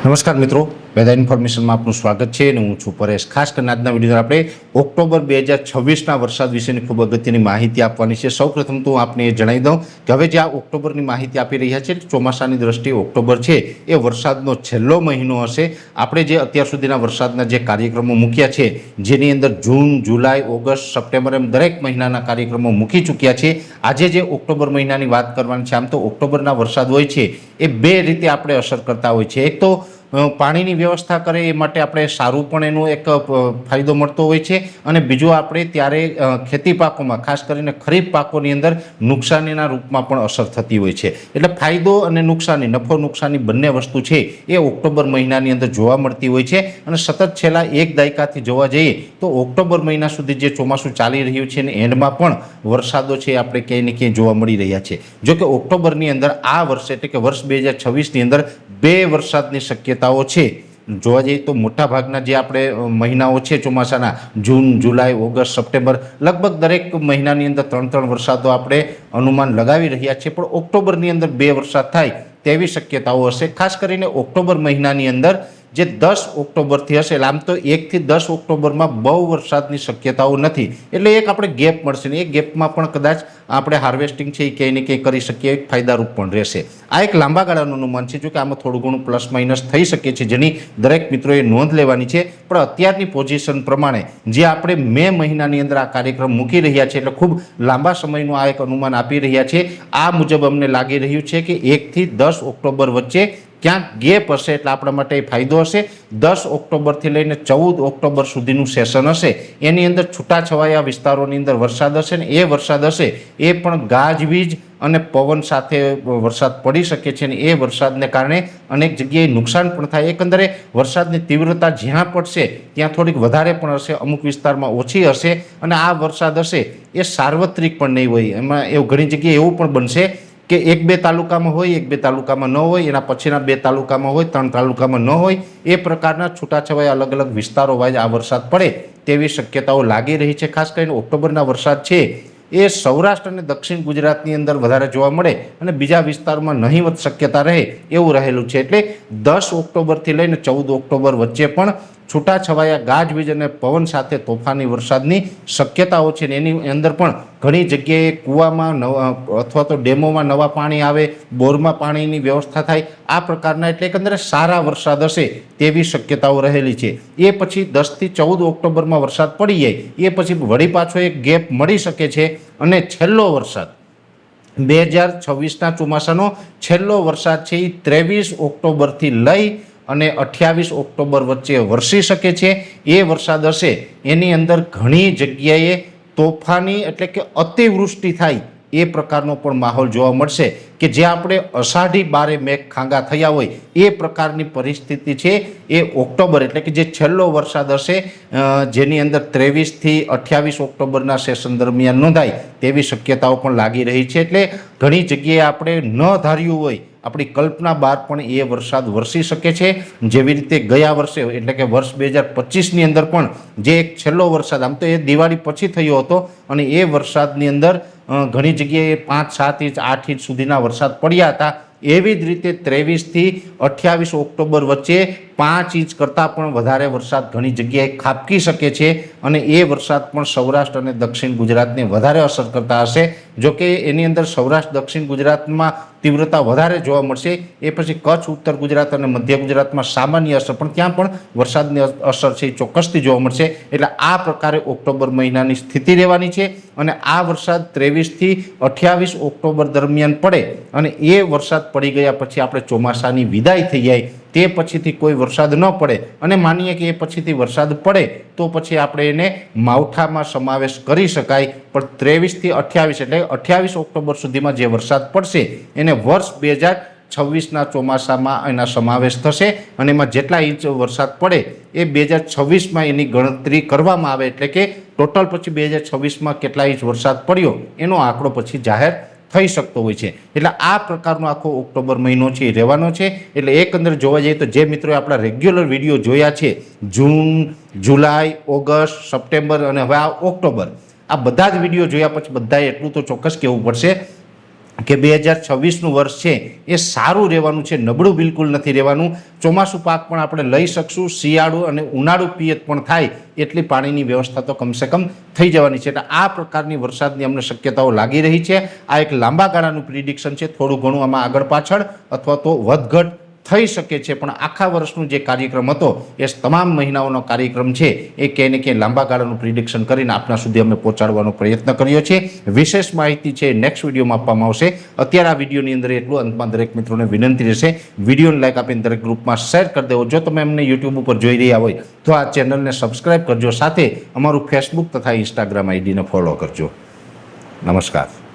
નમસ્કાર મિત્રો, વેધર ઇન્ફોર્મેશનમાં આપનું સ્વાગત છે અને હું છું પરેશ। ખાસ કરીને આજના વિડીયો આપણે ઓક્ટોબર 2026ના વરસાદ વિશેની ખૂબ અગત્યની માહિતી આપવાની છે। સૌપ્રથમ તો આપને એ જણાવી દઉં કે હવે જે આ ઓક્ટોબરની માહિતી આપી રહ્યા છે, ચોમાસાની દ્રષ્ટિએ ઓક્ટોબર છે એ વરસાદનો છેલ્લો મહિનો હશે। આપણે જે અત્યાર સુધીના વરસાદના જે કાર્યક્રમો મૂક્યા છે, જેની અંદર જૂન, જુલાઈ, ઓગસ્ટ, સપ્ટેમ્બર એમ દરેક મહિનાના કાર્યક્રમો મૂકી ચૂક્યા છે। આજે જે ઓક્ટોબર મહિનાની વાત કરવાની છે, આમ તો ઓક્ટોબરના વરસાદ હોય છે એ બે રીતે આપણે અસર કરતા હોય છે। એક તો પાણીની વ્યવસ્થા કરે એ માટે આપણે સારું પણ એનો એક ફાયદો મળતો હોય છે, અને બીજું આપણે ત્યારે ખેતી પાકોમાં ખાસ કરીને ખરીફ પાકોની અંદર નુકસાનીના રૂપમાં પણ અસર થતી હોય છે। એટલે ફાયદો અને નુકસાની, નફો નુકસાની બંને વસ્તુ છે એ ઓક્ટોબર મહિનાની અંદર જોવા મળતી હોય છે। અને સતત છેલ્લા એક દાયકાથી જોવા જઈએ તો ઓક્ટોબર મહિના સુધી જે ચોમાસું ચાલી રહ્યું છે ને એન્ડમાં પણ વરસાદો છે આપણે ક્યાંય ને ક્યાંય જોવા મળી રહ્યા છે। જો કે ઓક્ટોબરની અંદર આ વર્ષે એટલે કે વર્ષ 2026ની અંદર બે વરસાદની શક્યતાઓ છે। જોવા જઈએ તો મોટાભાગના જે આપણે મહિનાઓ છે ચોમાસાના, જૂન, જુલાઈ, ઓગસ્ટ, સપ્ટેમ્બર, લગભગ દરેક મહિનાની અંદર 3 વરસાદો આપણે અનુમાન લગાવી રહ્યા છીએ, પણ ઓક્ટોબરની અંદર બે વરસાદ થાય તેવી શક્યતાઓ હશે। ખાસ કરીને ઓક્ટોબર મહિનાની અંદર જે 10 ઓક્ટોબરથી હશે, આમ તો 1 થી 10 ઓક્ટોબરમાં બહુ વરસાદની શક્યતાઓ નથી, એટલે એક આપણે ગેપ મળશે ને એ ગેપમાં પણ કદાચ આપણે હાર્વેસ્ટિંગ છે એ ક્યાંય ને ક્યાંય કરી શકીએ, એક ફાયદારૂપ પણ રહેશે। આ એક લાંબા ગાળાનું અનુમાન છે, જો કે આમાં થોડું ઘણું પ્લસ માઇનસ થઈ શકે છે, જેની દરેક મિત્રોએ નોંધ લેવાની છે। પણ અત્યારની પોઝિશન પ્રમાણે જે આપણે મે મહિનાની અંદર આ કાર્યક્રમ મૂકી રહ્યા છે, એટલે ખૂબ લાંબા સમયનું આ એક અનુમાન આપી રહ્યા છે, આ મુજબ અમને લાગી રહ્યું છે કે 1 થી 10 ઓક્ટોબર વચ્ચે ક્યાંક ગેપ હશે, એટલે આપણા માટે ફાયદો હશે। 10 ઓક્ટોબરથી લઈને 14 ઓક્ટોબર સુધીનું સેશન હશે, એની અંદર છૂટાછવાયા વિસ્તારોની અંદર વરસાદ હશે, ને એ વરસાદ હશે એ પણ ગાજવીજ અને પવન સાથે વરસાદ પડી શકે છે, અને એ વરસાદને કારણે અનેક જગ્યાએ નુકસાન પણ થાય। એકંદરે વરસાદની તીવ્રતા જ્યાં પડશે ત્યાં થોડીક વધારે પણ હશે, અમુક વિસ્તારમાં ઓછી હશે, અને આ વરસાદ હશે એ સાર્વત્રિક પણ નહીં હોય। એમાં એવું ઘણી જગ્યાએ એવું પણ બનશે કે 1-2 તાલુકામાં હોય, 1-2 તાલુકામાં ન હોય, એના પછીના 2 તાલુકામાં હોય, 3 તાલુકામાં ન હોય, એ પ્રકારના છૂટાછવાયા અલગ અલગ વિસ્તારો વાઇઝ આ વરસાદ પડે તેવી શક્યતાઓ લાગી રહી છે। ખાસ કરીને ઓક્ટોબરના વરસાદ છે એ સૌરાષ્ટ્ર અને દક્ષિણ ગુજરાતની અંદર વધારે જોવા મળે અને બીજા વિસ્તારમાં નહીવત શક્યતા રહે એવું રહેલું છે। એટલે 10 ઓક્ટોબરથી લઈને 14 ઓક્ટોબર વચ્ચે પણ છૂટાછવાયા ગાજવીજ અને પવન સાથે તોફાની વરસાદની શક્યતાઓ છે, ને એની અંદર પણ ઘણી જગ્યાએ કૂવામાં અથવા તો ડેમોમાં નવા પાણી આવે, બોરમાં પાણીની વ્યવસ્થા થાય, આ પ્રકારના એટલે એકંદરે સારા વરસાદ હશે તેવી શક્યતાઓ રહેલી છે। એ પછી 10 થી 14 ઓક્ટોબરમાં વરસાદ પડી જાય, એ પછી વળી પાછો એક ગેપ મળી શકે છે, અને છેલ્લો વરસાદ 2026ના ચોમાસાનો છેલ્લો વરસાદ છે એ 23 ઓક્ટોબરથી લઈ અને 28 ઓક્ટોબર વચ્ચે વરસી શકે છે। એ વરસાદ હશે એની અંદર ઘણી જગ્યાએ તોફાની એટલે કે અતિવૃષ્ટિ થાય એ પ્રકારનો પણ માહોલ જોવા મળશે, કે જે આપણે અષાઢી બારે મેઘ ખાંગા થયા હોય એ પ્રકારની પરિસ્થિતિ છે એ ઓક્ટોબર એટલે કે જે છેલ્લો વરસાદ હશે, જેની અંદર 23 થી 28 ઓક્ટોબરના સેશન દરમિયાન નોંધાય તેવી શક્યતાઓ પણ લાગી રહી છે। એટલે ઘણી જગ્યાએ આપણે ન ધાર્યું હોય, આપણી કલ્પના બહાર પણ એ વરસાદ વરસી શકે છે। જેવી રીતે ગયા વર્ષે એટલે કે વર્ષ 2025ની અંદર પણ જે એક છેલ્લો વરસાદ, આમ તો એ દિવાળી પછી થયો હતો, અને એ વરસાદની અંદર ઘણી જગ્યાએ 5-7 ઇંચ 8 ઇંચ સુધીના વરસાદ પડ્યા હતા। એવી જ રીતે 23 થી 28 ઓક્ટોબર વચ્ચે 5 ઇંચ કરતાં પણ વધારે વરસાદ ઘણી જગ્યાએ ખાબકી શકે છે, અને એ વરસાદ પણ સૌરાષ્ટ્ર અને દક્ષિણ ગુજરાતને વધારે અસર કરતા હશે। જોકે એની અંદર સૌરાષ્ટ્ર દક્ષિણ ગુજરાતમાં તીવ્રતા વધારે જોવા મળશે, એ પછી કચ્છ, ઉત્તર ગુજરાત અને મધ્ય ગુજરાતમાં સામાન્ય અસર, પણ ત્યાં પણ વરસાદની અસર છે એ ચોક્કસથી જોવા મળશે। એટલે આ પ્રકારે ઓક્ટોબર મહિનાની સ્થિતિ રહેવાની છે, અને આ વરસાદ 23 થી 28 ઓક્ટોબર દરમિયાન પડે, અને એ વરસાદ પડી ગયા પછી આપણે ચોમાસાની વિદાય થઈ જાય, તે પછીથી કોઈ વરસાદ ન પડે, અને માનીએ કે એ પછીથી વરસાદ પડે તો પછી આપણે એને માવઠામાં સમાવેશ કરી શકાય। પણ 23 થી 28 એટલે 28 ઓક્ટોબર સુધીમાં જે વરસાદ પડશે એને વર્ષ 2026ના ચોમાસામાં એના સમાવેશ થશે, અને એમાં જેટલા ઇંચ વરસાદ પડે એ 2026માં એની ગણતરી કરવામાં આવે, એટલે કે ટોટલ પછી 2026માં કેટલા ઇંચ વરસાદ પડ્યો એનો આંકડો પછી જાહેર થઈ શકતો હોય છે। એટલે આ પ્રકારનો આખો ઓક્ટોબર મહિનો છે એ રહેવાનો છે। એટલે એકંદર જોવા જઈએ તો જે મિત્રોએ આપણા રેગ્યુલર વિડીયો જોયા છે, જૂન, જુલાઈ, ઓગસ્ટ, સપ્ટેમ્બર અને હવે આ ઓક્ટોબર, આ બધા જ વિડીયો જોયા પછી બધાએ એટલું તો ચોક્કસ કહેવું પડશે કે 2026નું વર્ષ છે એ સારું રહેવાનું છે, નબળું બિલકુલ નથી રહેવાનું. ચોમાસું પાક પણ આપણે લઈ શકશું, શિયાળુ અને ઉનાળુ પિયત પણ થાય એટલી પાણીની વ્યવસ્થા તો કમસે કમ થઈ જવાની છે. એટલે આ પ્રકારની વરસાદની અમને શક્યતાઓ લાગી રહી છે. આ એક લાંબા ગાળાનું પ્રિડિક્શન છે, થોડું ઘણું આમાં આગળ પાછળ અથવા તો વધઘટ થઈ શકે છે, પણ આખા વર્ષનું જે કાર્યક્રમ હતો એ તમામ મહિનાઓનો કાર્યક્રમ છે એ ક્યાંય ને ક્યાંય લાંબા ગાળાનું પ્રિડિક્શન કરીને આપના સુધી અમે પહોંચાડવાનો પ્રયત્ન કર્યો છે. વિશેષ માહિતી છે નેક્સ્ટ વિડીયોમાં આપવામાં આવશે. અત્યારે આ વિડીયોની અંદર એટલું. અંતમાં દરેક મિત્રોને વિનંતી રહેશે, વિડીયોને લાઈક આપીને દરેક ગ્રુપમાં શેર કરી દેવો. જો તમે અમને યુટ્યુબ ઉપર જોઈ રહ્યા હોય તો આ ચેનલને સબસ્ક્રાઈબ કરજો, સાથે અમારું ફેસબુક તથા ઇન્સ્ટાગ્રામ આઈડીને ફોલો કરજો. નમસ્કાર.